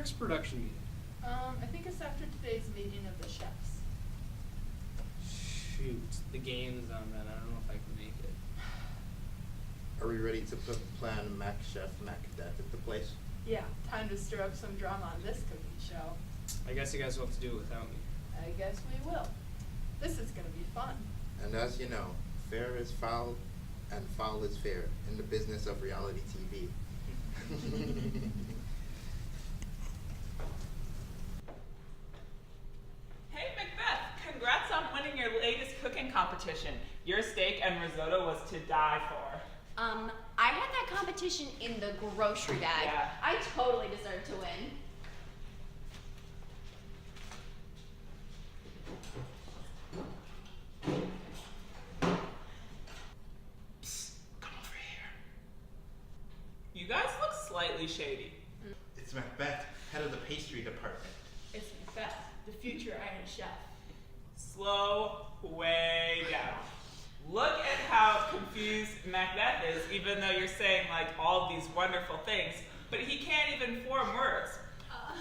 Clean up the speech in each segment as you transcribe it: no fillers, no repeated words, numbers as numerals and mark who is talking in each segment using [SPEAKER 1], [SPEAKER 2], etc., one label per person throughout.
[SPEAKER 1] next production meeting?
[SPEAKER 2] I think it's after today's meeting of the chefs.
[SPEAKER 1] Shoot, the game's on then. I don't know if I can make it.
[SPEAKER 3] Are we ready to plan MacChef, MacBeth at the place?
[SPEAKER 2] Yeah, time to stir up some drama on this cooking show.
[SPEAKER 1] I guess you guys will have to do it without me.
[SPEAKER 2] I guess we will. This is gonna be fun.
[SPEAKER 3] And as you know, fair is foul and foul is fair in the business of reality TV.
[SPEAKER 4] Hey MacBeth, congrats on winning your latest cooking competition. Your steak and risotto was to die for.
[SPEAKER 5] I had that competition in the grocery bag.
[SPEAKER 4] Yeah.
[SPEAKER 5] I totally deserve to win.
[SPEAKER 3] Psst, come over here.
[SPEAKER 4] You guys look slightly shady.
[SPEAKER 3] It's MacBeth, head of the pastry department.
[SPEAKER 2] It's MacBeth, the future Iron Chef.
[SPEAKER 4] Slow way down. Look at how confused MacBeth is, even though you're saying like all these wonderful things, but he can't even form words.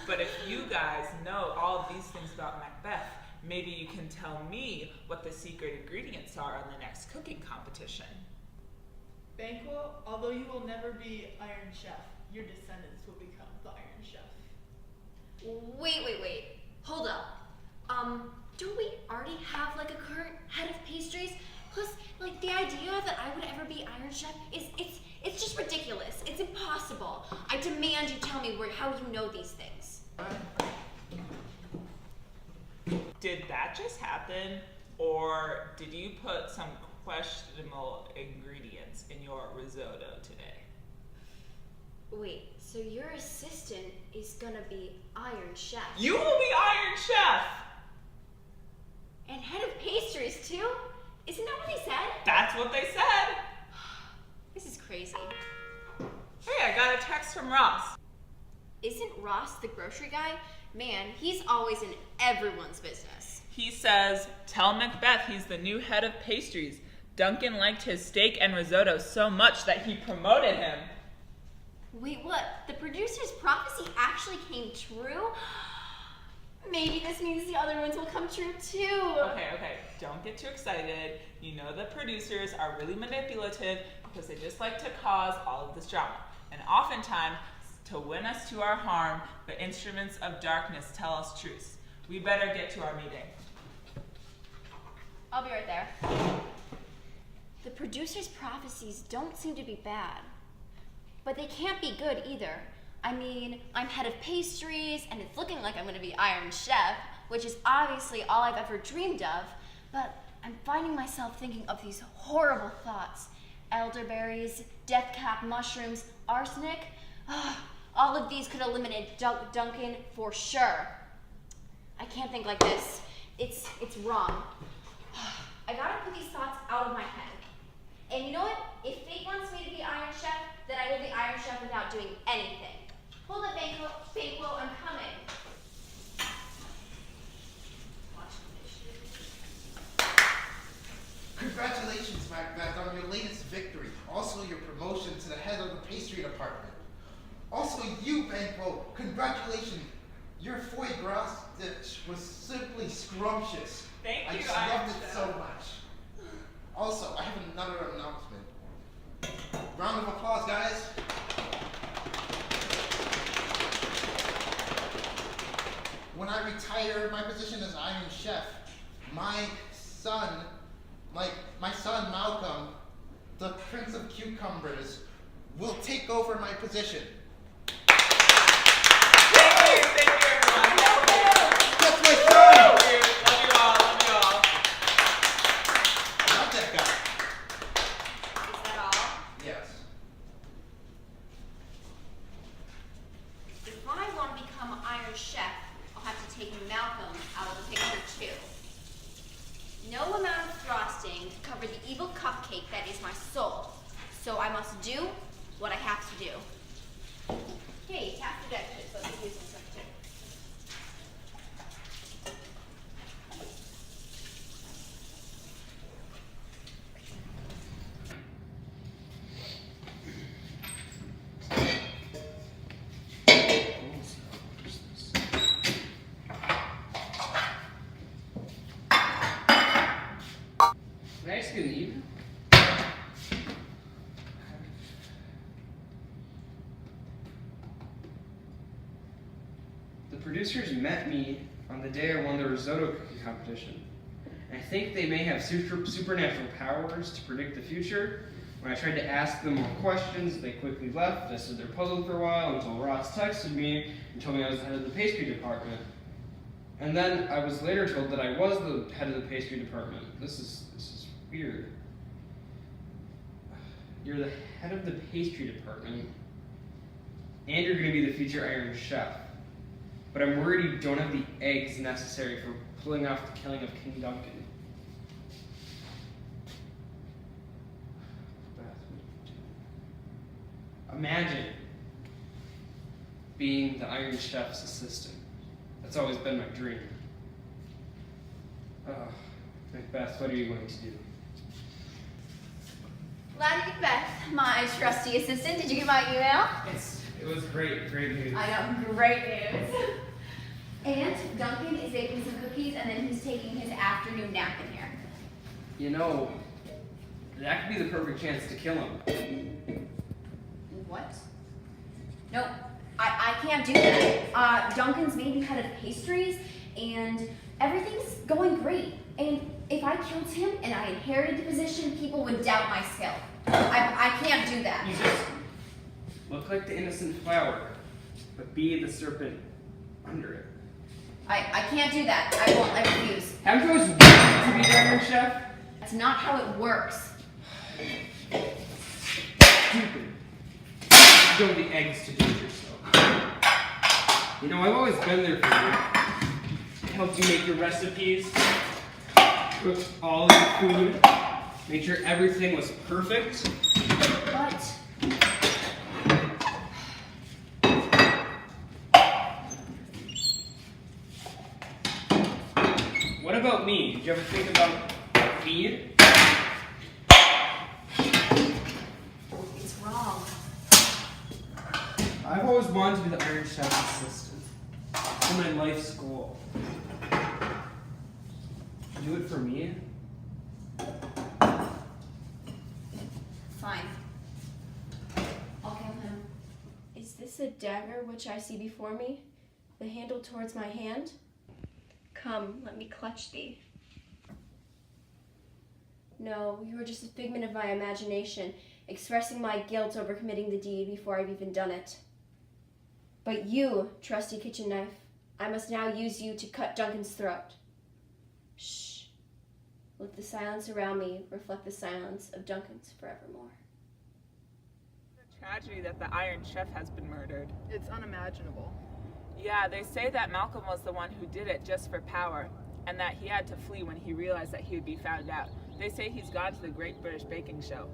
[SPEAKER 4] But if you guys know all of these things about MacBeth, maybe you can tell me what the secret ingredients are on the next cooking competition.
[SPEAKER 2] Banquo, although you will never be Iron Chef, your descendants will become the Iron Chef.
[SPEAKER 5] Wait. Hold up. Don't we already have like a current head of pastries? Plus, like the idea that I would ever be Iron Chef it's just ridiculous. It's impossible. I demand you tell me how you know these things.
[SPEAKER 4] Did that just happen, or did you put some questionable ingredients in your risotto today?
[SPEAKER 5] Wait, so your assistant is gonna be Iron Chef?
[SPEAKER 4] You will be Iron Chef!
[SPEAKER 5] And head of pastries too? Isn't that what they said?
[SPEAKER 4] That's what they said!
[SPEAKER 5] This is crazy.
[SPEAKER 4] Hey, I got a text from Ross.
[SPEAKER 5] Isn't Ross the grocery guy? Man, he's always in everyone's business.
[SPEAKER 4] He says, tell MacBeth he's the new head of pastries. Duncan liked his steak and risotto so much that he promoted him.
[SPEAKER 5] Wait, what? The producer's prophecy actually came true? Maybe this means the other ones will come true too.
[SPEAKER 4] Okay, don't get too excited. You know the producers are really manipulative because they just like to cause all of this drama. And oftentimes, to win us to our harm, the instruments of darkness tell us truths. We better get to our meeting.
[SPEAKER 5] I'll be right there. The producer's prophecies don't seem to be bad, but they can't be good either. I mean, I'm head of pastries, and it's looking like I'm gonna be Iron Chef, which is obviously all I've ever dreamed of, but I'm finding myself thinking of these horrible thoughts. Elderberries, death cap mushrooms, arsenic. All of these could eliminate Duncan for sure. I can't think like this. It's wrong. I gotta put these thoughts out of my head. And you know what? If fate wants me to be Iron Chef, then I will be Iron Chef without doing anything. Hold up, Banquo, I'm coming.
[SPEAKER 3] Congratulations, MacBeth, on your latest victory. Also, your promotion to the head of the pastry department. Also, you, Banquo, congratulations. Your foie gras dish was simply scrumptious.
[SPEAKER 4] Thank
[SPEAKER 3] I
[SPEAKER 4] you,
[SPEAKER 3] just
[SPEAKER 4] Iron
[SPEAKER 3] loved it
[SPEAKER 4] Chef.
[SPEAKER 3] so much. Also, I have another announcement. Round of applause, guys. When I retire my position as Iron Chef, my son Malcolm, the Prince of Cucumbers, will take over my position.
[SPEAKER 4] Thank you everyone.
[SPEAKER 3] That's my son!
[SPEAKER 4] Love you all.
[SPEAKER 3] Love that guy.
[SPEAKER 5] Is that all?
[SPEAKER 3] Yes.
[SPEAKER 5] If I want to become Iron Chef, I'll have to take Malcolm out of the picture too. No amount of frosting can cover the evil cupcake that is my soul. So I must do what I have to do. Hey, tap the deck, so let's do some stuff too.
[SPEAKER 6] The producers met me on the day I won the risotto cookie competition. And I think they may have supernatural powers to predict the future. When I tried to ask them more questions, they quickly left. I stood there puzzled for a while until Ross texted me and told me I was the head of the pastry department. And then I was later told that I was the head of the pastry department. This is weird. You're the head of the pastry department, and you're going to be the future Iron Chef. But I'm worried you don't have the eggs necessary for pulling off the killing of King Duncan. Imagine being the Iron Chef's assistant. That's always been my dream. MacBeth, what are you going to do?
[SPEAKER 5] Lady Beth, my trusty assistant, did you get my email?
[SPEAKER 6] It was great news.
[SPEAKER 5] I know, great news. And Duncan is baking some cookies, and then he's taking his afternoon nap in here.
[SPEAKER 6] You know, that could be the perfect chance to kill him.
[SPEAKER 5] What? No, I can't do that. Duncan's maybe head of pastries, and everything's going great. And if I killed him and I inherited the position, people would doubt my skill. I can't do that.
[SPEAKER 6] You just look like the innocent flower, but be the serpent under it.
[SPEAKER 5] I can't do that. I refuse.
[SPEAKER 6] Haven't you always wanted to be the Iron Chef?
[SPEAKER 5] That's not how it works.
[SPEAKER 6] Stupid. You don't have the eggs to do it yourself. You know, I've always been there for you. Helped you make your recipes, cooked all of your food, made sure everything was perfect.
[SPEAKER 5] But
[SPEAKER 6] what about me? Did you ever think about me?
[SPEAKER 5] it's wrong.
[SPEAKER 6] I've always wanted to be the Iron Chef's assistant. It's my life's goal. Do it for me?
[SPEAKER 5] Fine. I'll kill him.
[SPEAKER 7] Is this a dagger which I see before me? The handle towards my hand? Come, let me clutch thee. No, you are just a figment of my imagination, expressing my guilt over committing the deed before I've even done it. But you, trusty kitchen knife, I must now use you to cut Duncan's throat. Shh. Let the silence around me reflect the silence of Duncan's forevermore.
[SPEAKER 4] It's a tragedy that the Iron Chef has been murdered.
[SPEAKER 2] It's unimaginable.
[SPEAKER 4] Yeah, they say that Malcolm was the one who did it just for power, and that he had to flee when he realized that he would be found out. They say he's gone to the Great British Baking Show.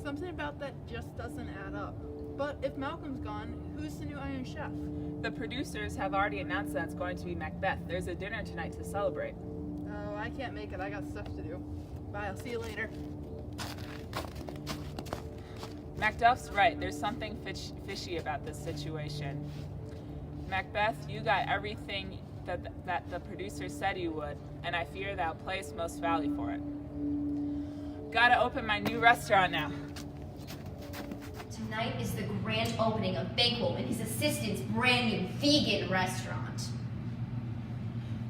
[SPEAKER 2] Something about that just doesn't add up. But if Malcolm's gone, who's the new Iron Chef?
[SPEAKER 4] The producers have already announced that it's going to be MacBeth. There's a dinner tonight to celebrate.
[SPEAKER 2] Oh, I can't make it. I got stuff to do. Bye, I'll see you later.
[SPEAKER 4] MacDuff's right. There's something fishy about this situation. MacBeth, you got everything that the producers said you would, and I fear thou place most value for it. Gotta open my new restaurant now.
[SPEAKER 5] Tonight is the grand opening of Banquo and his assistant's brand new vegan restaurant.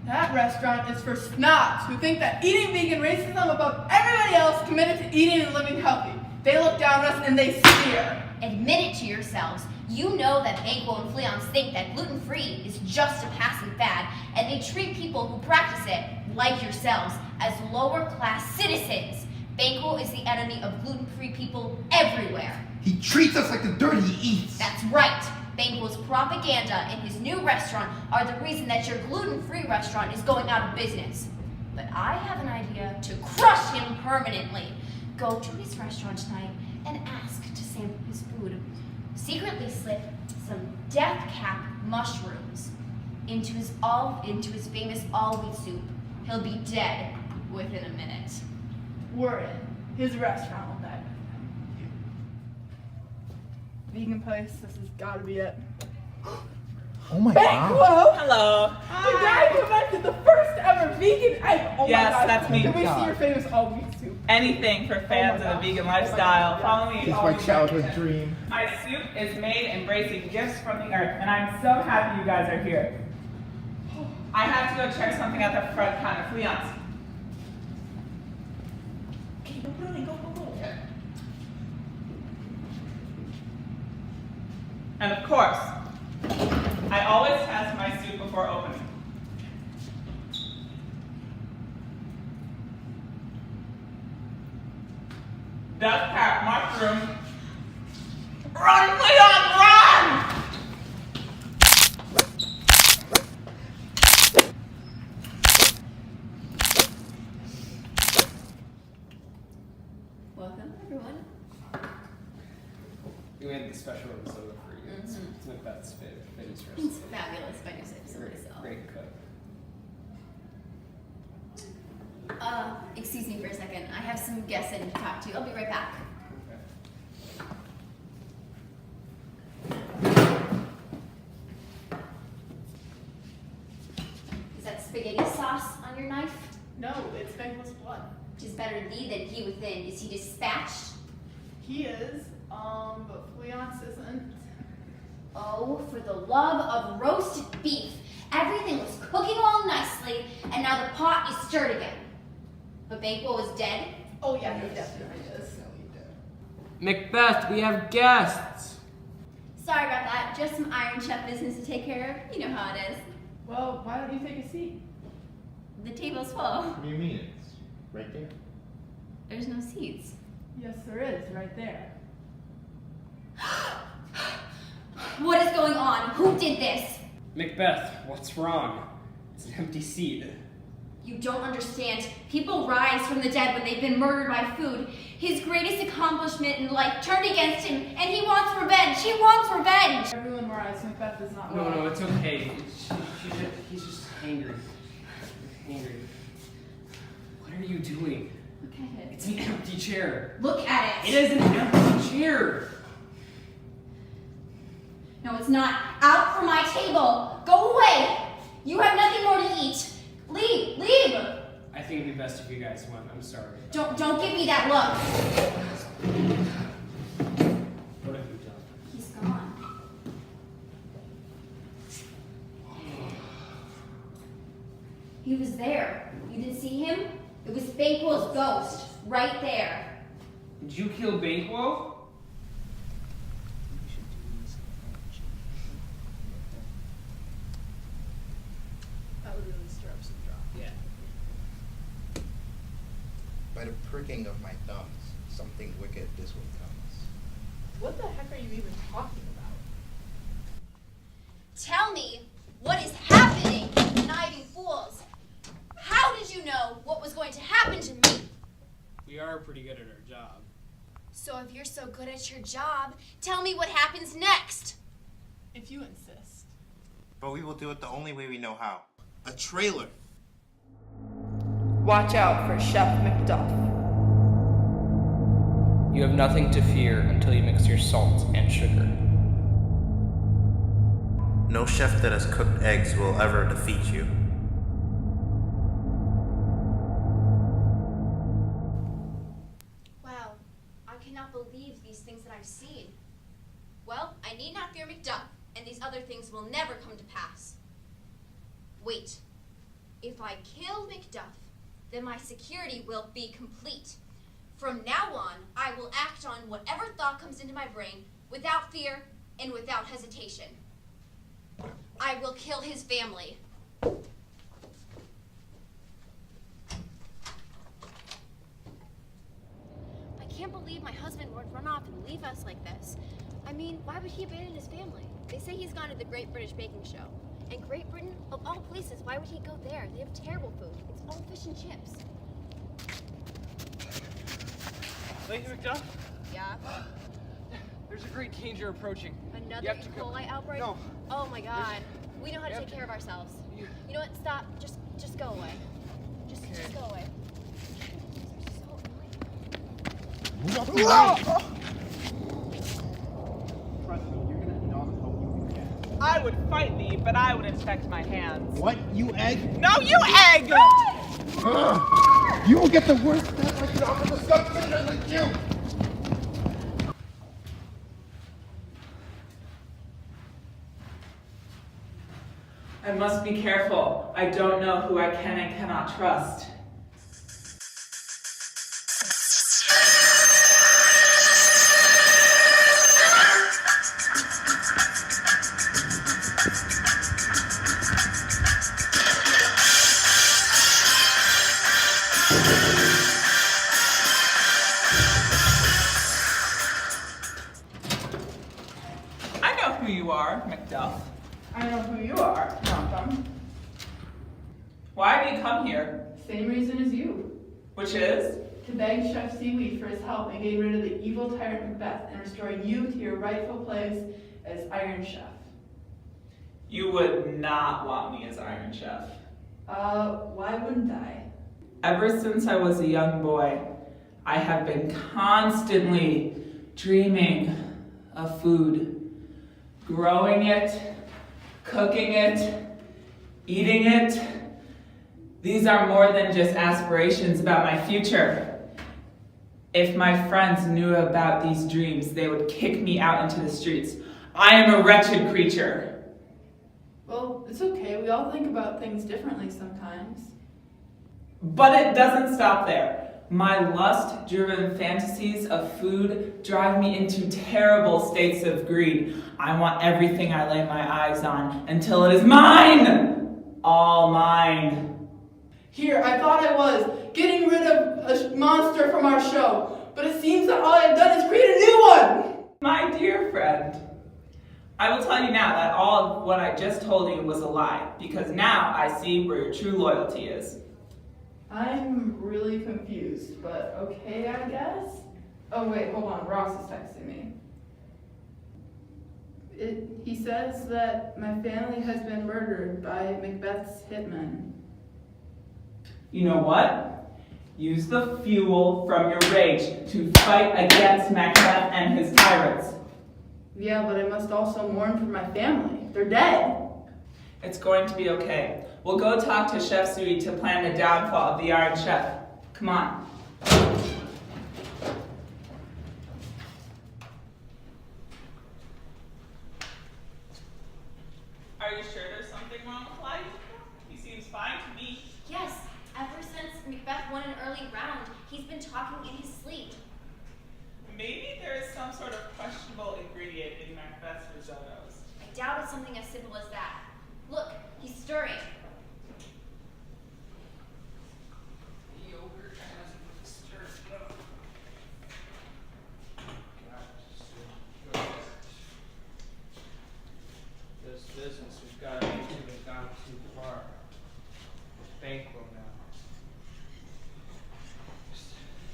[SPEAKER 2] That restaurant is for snobs who think that eating vegan raises them above everybody else committed to eating and living healthy. They look down on us and they sneer.
[SPEAKER 5] Admit it to yourselves. You know that Banquo and Fleance think that gluten-free is just a passing fad, and they treat people who practice it, like yourselves, as lower-class citizens. Banquo is the enemy of gluten-free people everywhere.
[SPEAKER 3] He treats us like the dirt he eats.
[SPEAKER 5] That's right. Banquo's propaganda and his new restaurant are the reason that your gluten-free restaurant is going out of business. But I have an idea to crush him permanently. Go to his restaurant tonight and ask to sample his food. Secretly slip some death cap mushrooms into his famous all-wheat soup. He'll be dead within a minute.
[SPEAKER 2] We're in. His restaurant will die. Vegan place, this has gotta be it.
[SPEAKER 3] Oh my
[SPEAKER 2] Banquo!
[SPEAKER 4] Hello.
[SPEAKER 2] The guy who invented the first ever vegan egg! Oh
[SPEAKER 4] Yes,
[SPEAKER 2] my god.
[SPEAKER 4] that's me.
[SPEAKER 2] Can we
[SPEAKER 3] God.
[SPEAKER 2] see your famous all-wheat soup?
[SPEAKER 4] anything for fans of the vegan lifestyle. Follow me.
[SPEAKER 3] It's my childhood dream.
[SPEAKER 4] My soup is made embracing gifts from the earth, and I'm so happy you guys are here. I have to go check something at the front counter. Fleance. Okay, go. And of course, I always test my soup before opening. Duck, carrot, mushroom. Run, Fleance, run!
[SPEAKER 5] Welcome, everyone.
[SPEAKER 6] We made the special episode for you. It's MacBeth's famous
[SPEAKER 5] It's
[SPEAKER 6] recipe.
[SPEAKER 5] fabulous by myself.
[SPEAKER 6] Great cook.
[SPEAKER 5] Excuse me for a second. I have some guests I need to talk to. I'll be right back. Is that spaghetti sauce on your knife?
[SPEAKER 2] No, it's Banquo's blood.
[SPEAKER 5] Tis better thee than he within. Is he dispatched?
[SPEAKER 2] He is, but Fleance isn't.
[SPEAKER 5] Oh, for the love of roast beef. Everything was cooking all nicely, and now the pot is stirred again. But Banquo was dead?
[SPEAKER 2] Oh yeah, he definitely is.
[SPEAKER 6] MacBeth, we have guests.
[SPEAKER 5] Sorry about that. Just some Iron Chef business to take care of. You know how it is.
[SPEAKER 2] Well, why don't you take a seat?
[SPEAKER 5] The table's full.
[SPEAKER 3] What do you mean? It's right there.
[SPEAKER 5] There's no seats.
[SPEAKER 2] Yes, there is, right there.
[SPEAKER 5] What is going on? Who did this?
[SPEAKER 6] MacBeth, what's wrong? It's an empty seat.
[SPEAKER 5] You don't understand. People rise from the dead when they've been murdered by food. His greatest accomplishment in life turned against him, and he wants revenge. He wants revenge.
[SPEAKER 2] Everyone rise, MacBeth is not
[SPEAKER 6] No,
[SPEAKER 2] well.
[SPEAKER 6] no, it's okay. He's just angry. Angry. What are you doing?
[SPEAKER 5] Look at it.
[SPEAKER 6] It's an empty chair.
[SPEAKER 5] Look at
[SPEAKER 6] It
[SPEAKER 5] it.
[SPEAKER 6] is an empty chair.
[SPEAKER 5] No, it's not. Out from my table. Go away. You have nothing more to eat. Leave. Leave.
[SPEAKER 6] I think it'd be best if you guys went. I'm sorry.
[SPEAKER 5] Don't give me that look.
[SPEAKER 6] What have you done?
[SPEAKER 5] He's gone. He was there. You didn't see him? It was Banquo's ghost. Right there.
[SPEAKER 6] Did you kill Banquo?
[SPEAKER 2] That would really stir up some drama.
[SPEAKER 6] Yeah.
[SPEAKER 3] By the pricking of my thumbs, something wicked this way comes.
[SPEAKER 2] What the heck are you even talking about?
[SPEAKER 5] Tell me what is happening, conniving fools. How did you know what was going to happen to me?
[SPEAKER 1] We are pretty good at our job.
[SPEAKER 5] So if you're so good at your job, tell me what happens next.
[SPEAKER 2] If you insist.
[SPEAKER 3] But we will do it the only way we know how. A trailer.
[SPEAKER 2] Watch out for Chef MacDuff.
[SPEAKER 8] You have nothing to fear until you mix your salt and sugar.
[SPEAKER 3] No chef that has cooked eggs will ever defeat you.
[SPEAKER 5] Wow, I cannot believe these things that I've seen. Well, I need not fear MacDuff, and these other things will never come to pass. Wait, if I kill MacDuff, then my security will be complete. From now on, I will act on whatever thought comes into my brain without fear and without hesitation. I will kill his family. I can't believe my husband would run off and leave us like this. I mean, why would he abandon his family? They say he's gone to the Great British Baking Show. And Great Britain, of all places, why would he go there? They have terrible food. It's all fish and chips.
[SPEAKER 8] Lady MacDuff,
[SPEAKER 5] Yeah?
[SPEAKER 8] there's a great danger approaching.
[SPEAKER 5] Another
[SPEAKER 8] You have
[SPEAKER 5] E.
[SPEAKER 8] to go-
[SPEAKER 5] coli outbreak?
[SPEAKER 8] No.
[SPEAKER 5] Oh my god. We know how to
[SPEAKER 8] You have
[SPEAKER 5] take
[SPEAKER 8] to-
[SPEAKER 5] care of ourselves.
[SPEAKER 8] You-
[SPEAKER 5] You know what? Stop. Just go away. Just go away. So annoying.
[SPEAKER 3] Trust me, you're gonna need all the help you can get.
[SPEAKER 4] I would fight thee, but I would inspect my hands.
[SPEAKER 3] What? You egg?
[SPEAKER 4] No, you egg!
[SPEAKER 3] You will get the worst death I can offer the subsidiary like you!
[SPEAKER 4] I must be careful. I don't know who I can and cannot trust. I know who you are, MacDuff.
[SPEAKER 2] I know who you are, Malcolm.
[SPEAKER 4] Why have you come here?
[SPEAKER 2] Same reason as you.
[SPEAKER 4] Which is?
[SPEAKER 2] To beg Chef Seaweed for his help in getting rid of the evil tyrant MacBeth and restoring you to your rightful place as Iron Chef.
[SPEAKER 4] You would not want me as Iron Chef.
[SPEAKER 2] Why wouldn't I?
[SPEAKER 4] Ever since I was a young boy, I have been constantly dreaming of food. Growing it, cooking it, eating it. These are more than just aspirations about my future. If my friends knew about these dreams, they would kick me out into the streets. I am a wretched creature.
[SPEAKER 2] Well, it's okay. We all think about things differently sometimes.
[SPEAKER 4] But it doesn't stop there. My lust-driven fantasies of food drive me into terrible states of greed. I want everything I lay my eyes on until it is mine! All mine.
[SPEAKER 2] Here, I thought I was getting rid of a monster from our show, but it seems that all I've done is create a new one!
[SPEAKER 4] My dear friend, I will tell you now that all of what I just told you was a lie, because now I see where your true loyalty is.
[SPEAKER 2] I'm really confused, but okay, I guess? Oh wait, hold on, Ross is texting me. He says that my family has been murdered by MacBeth's hitmen.
[SPEAKER 4] You know what? Use the fuel from your rage to fight against MacBeth and his tyrants.
[SPEAKER 2] Yeah, but I must also mourn for my family. They're dead.
[SPEAKER 4] It's going to be okay. We'll go talk to Chef Sui to plan the downfall of the Iron Chef. Come on. Are you sure there's something wrong with life? He seems fine to me.
[SPEAKER 5] Yes, ever since MacBeth won an early round, he's been talking in his sleep.
[SPEAKER 4] Maybe there is some sort of questionable ingredient in MacBeth's risottos.
[SPEAKER 5] I doubt it's something as simple as that. Look, he's stirring.
[SPEAKER 6] Yogurt hasn't stirred up. This business, we've got even gone too far. Bankroll now.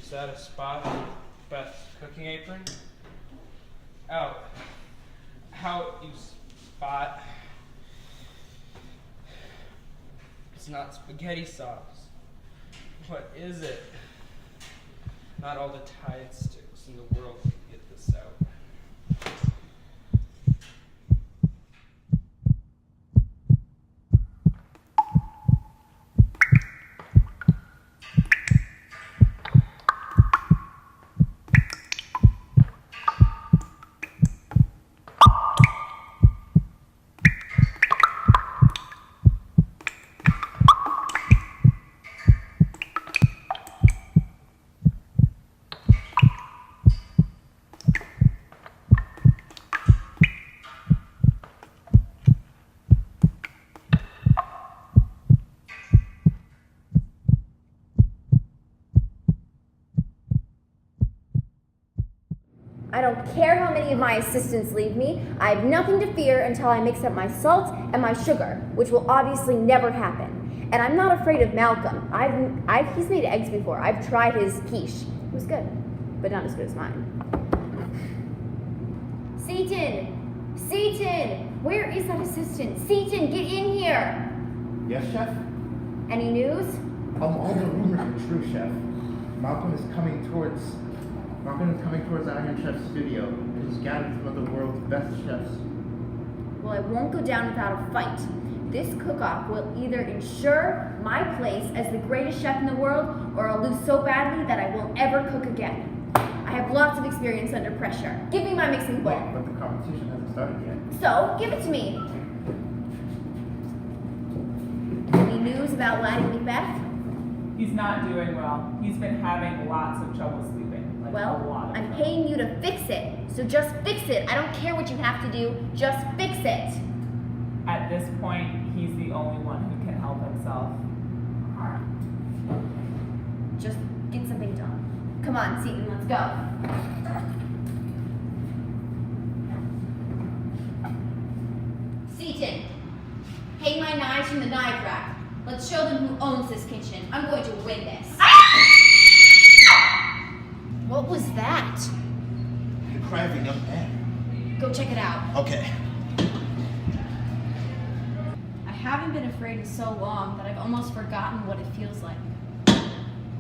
[SPEAKER 6] Is that a spot on Beth's cooking apron? Oh, how you spot? It's not spaghetti sauce. What is it? Not all the Tide sticks in the world can get this out.
[SPEAKER 7] I don't care how many of my assistants leave me. I have nothing to fear until I mix up my salt and my sugar, which will obviously never happen. And I'm not afraid of Malcolm. He's made eggs before. I've tried his quiche. It was good, but not as good as mine. Seaton! Seaton! Where is that assistant? Seaton, get in here!
[SPEAKER 3] Yes, Chef?
[SPEAKER 7] Any news?
[SPEAKER 3] All the rumors are true, Chef. Malcolm is coming towards Iron Chef's studio, and he's gathered some of the world's best chefs.
[SPEAKER 7] Well, I won't go down without a fight. This cook-off will either ensure my place as the greatest chef in the world, or I'll lose so badly that I won't ever cook again. I have lots of experience under pressure. Give me my mixing bowl.
[SPEAKER 3] Wait, but the competition hasn't started yet.
[SPEAKER 7] So, give it to me. Any news about Laddie MacBeth?
[SPEAKER 4] He's not doing well. He's been having lots of trouble sleeping. A
[SPEAKER 7] Well,
[SPEAKER 4] lot of
[SPEAKER 7] I'm
[SPEAKER 4] trouble.
[SPEAKER 7] paying you to fix it. So just fix it. I don't care what you have to do. Just fix it.
[SPEAKER 4] At this point, he's the only one who can help himself.
[SPEAKER 7] Just get something done. Come on, Seton, let's go. Seton, hang my knives from the knife rack. Let's show them who owns this kitchen. I'm going to win this. What was that?
[SPEAKER 3] The cry of a young man.
[SPEAKER 7] Go check it out.
[SPEAKER 3] Okay.
[SPEAKER 9] I haven't been afraid in so long that I've almost forgotten what it feels like.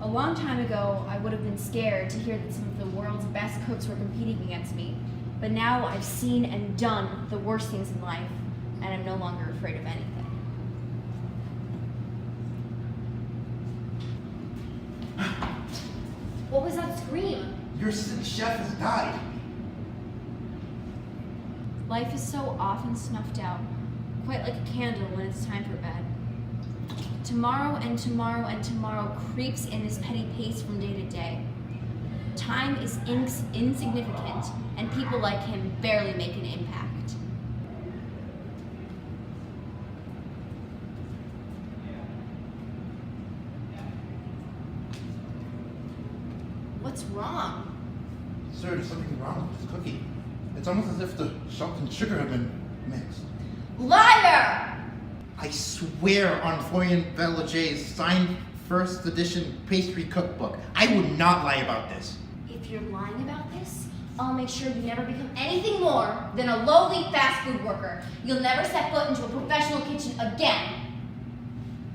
[SPEAKER 9] A long time ago, I would have been scared to hear that some of the world's best cooks were competing against me. But now I've seen and done the worst things in life, and I'm no longer afraid of anything.
[SPEAKER 7] What was that scream?
[SPEAKER 3] Your sick chef has died.
[SPEAKER 9] Life is so often snuffed out, quite like a candle when it's time for bed. Tomorrow and tomorrow and tomorrow creeps in this petty pace from day to day. Time is insignificant, and people like him barely make an impact. What's wrong?
[SPEAKER 3] Sir, there's something wrong with this cookie. It's almost as if the salt and sugar have been mixed.
[SPEAKER 7] Liar!
[SPEAKER 3] I swear on Florian Belager's signed first edition pastry cookbook, I would not lie about this.
[SPEAKER 7] If you're lying about this, I'll make sure you never become anything more than a lowly fast food worker. You'll never set foot into a professional kitchen again.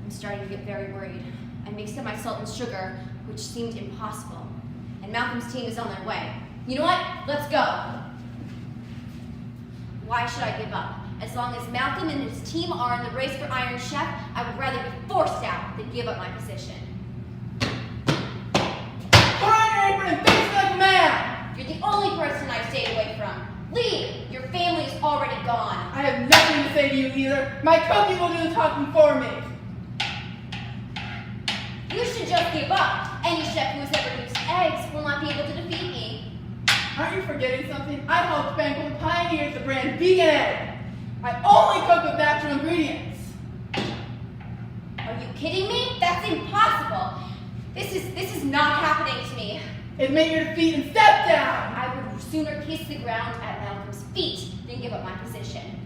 [SPEAKER 7] I'm starting to get very worried. I mixed up my salt and sugar, which seemed impossible. And Malcolm's team is on their way. You know what? Let's go. Why should I give up? As long as Malcolm and his team are in the race for Iron Chef, I would rather be forced out than give up my position.
[SPEAKER 2] Put on your apron and face it like a man!
[SPEAKER 7] You're the only person I've stayed away from. Leave! Your family is already gone.
[SPEAKER 2] I have nothing to say to you either. My cookie will do the talking for me.
[SPEAKER 7] You should just give up. Any chef who has ever used eggs will not be able to defeat me.
[SPEAKER 2] Aren't you forgetting something? I helped Banquet pioneer the brand vegan egg. I only cook with natural ingredients.
[SPEAKER 7] Are you kidding me? That's impossible. This is not happening to me.
[SPEAKER 2] Admit your defeat and step down.
[SPEAKER 7] I would sooner kiss the ground at Malcolm's feet than give up my position.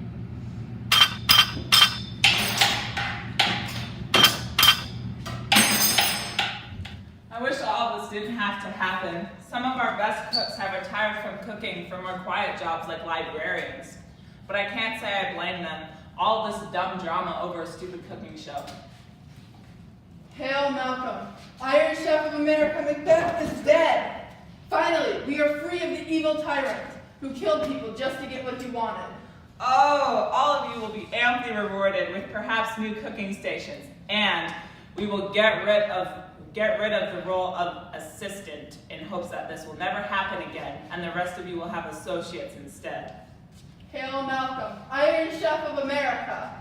[SPEAKER 4] I wish all of this didn't have to happen. Some of our best cooks have retired from cooking for more quiet jobs like librarians. But I can't say I blame them. All this dumb drama over a stupid cooking show.
[SPEAKER 2] Hail Malcolm. Iron Chef of America MacBeth is dead. Finally, we are free of the evil tyrant who killed people just to get what he wanted.
[SPEAKER 4] Oh, all of you will be amply rewarded with perhaps new cooking stations. And we will get rid of the role of assistant in hopes that this will never happen again, and the rest of you will have associates instead.
[SPEAKER 2] Hail Malcolm, Iron Chef of America.